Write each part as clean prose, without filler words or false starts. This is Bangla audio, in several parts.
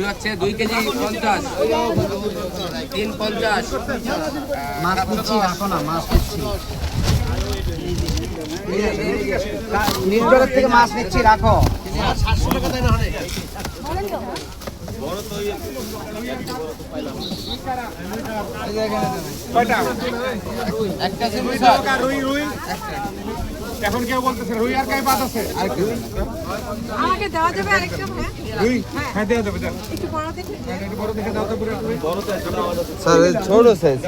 যাচ্ছে 2 কেজি 50, 350। মাছ নিচ্ছি, রাখো না, মাছ নিচ্ছি। নির্ভরের থেকে মাছ নিচ্ছি, রাখো। 700 টাকা দেয় না হয় একটা রুই স্যার, রুই এখন কেউ বলতেছে রুই আর কাই বাদ আছে আমাকে দেওয়া যাবে আরেকটা? রুই হ্যাঁ দেওয়া যাবে একটু বড় দেখে। একটু বড় দেখে দাও তো পুরো বড় তো স্যার ছোট সাইজ।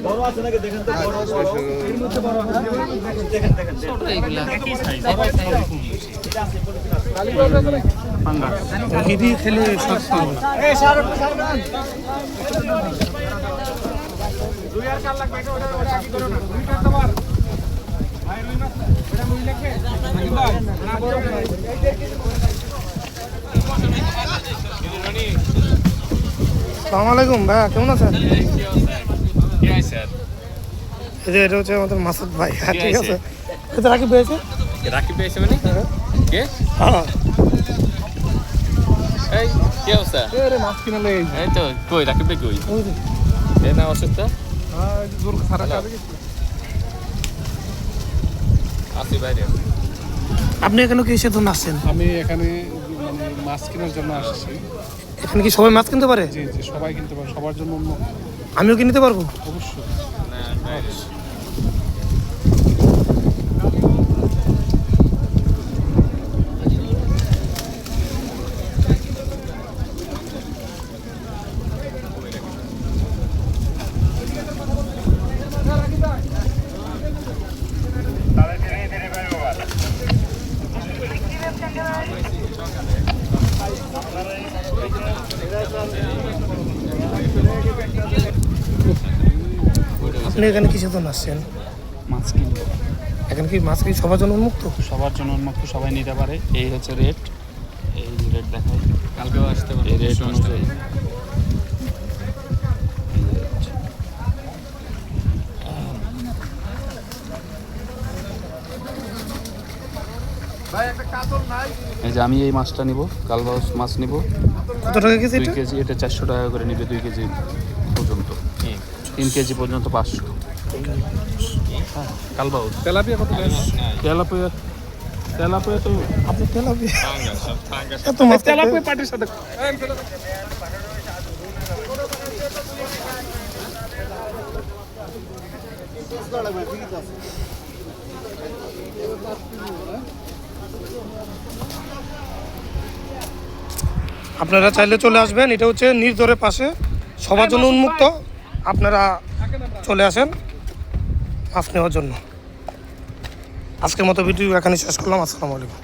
বড় আছে নাকি দেখেন তো বড় এর মধ্যে বড় আছে দেখেন ছোট এইগুলা একই সাইজ। হিদি খেলে সব পাবো না এই সার রুই আর কাল লাগবে ওটা কি করো না রুইটা তোমার ভাই রুই মাছ এটা রুই লাগবে না বড় আসসালামু আলাইকুম ভাইয়া, কেমন আছেন? এই যে এটা হচ্ছে আমাদের মাসুদ ভাই। হ্যাঁ ঠিক আছে, এটা রাকিব পেয়েছে। রাকিব পেয়েছে মানে কে? হ্যাঁ এই কি অবস্থা? এরে মাছ কিনে লই এই তো কই রাকিব ভাই কই? এই না অসুস্থ জোর সারা কাজে আসি বাইরে। আপনি এখানে কি সেতু আসছেন? আমি এখানে মানে মাছ কেনার জন্য আসছি। এখানে কি সবাই মাছ কিনতে পারে? জি জি সবাই কিনতে পারে, সবার জন্য উন্মুক্ত। আমিও কিনতে পারবো? অবশ্যই। না বাইরে। আপনি এখানে কি সেতু আসছেন? মাছ কিনবো, এখানে কি মাছ কি সবার জন্য উন্মুক্ত? সবার জন্য উন্মুক্ত, সবাই নিতে পারে। এই হচ্ছে রেট, এই রেট দেখাই, কালকেও আসতে পারবো এই রেট অনুযায়ী। এই যে আমি এই মাছটা নিব, কালবাউস মাছ নিব কত টাকা কেজি 2 এটা? কেজি। এটা 400 টাকা করে নিবে 2 কেজি পর্যন্ত, 3 কেজি পর্যন্ত 500। হ্যাঁ কালবাউস। তেলাপিয়া কত? তেলাপিয়া তেলাপিয়া তো আপনি তেলাপিয়া এত মাছ তেলাপিয়া পাটির সাথে আপনারা চাইলে চলে আসবেন। এটা হচ্ছে নির্ঝরের পাশে, সবার জন্য উন্মুক্ত। আপনারা চলে আসেন মাছ নেওয়ার জন্য। আজকের মতো ভিডিও এখানে শেষ করলাম। আসসালামু আলাইকুম।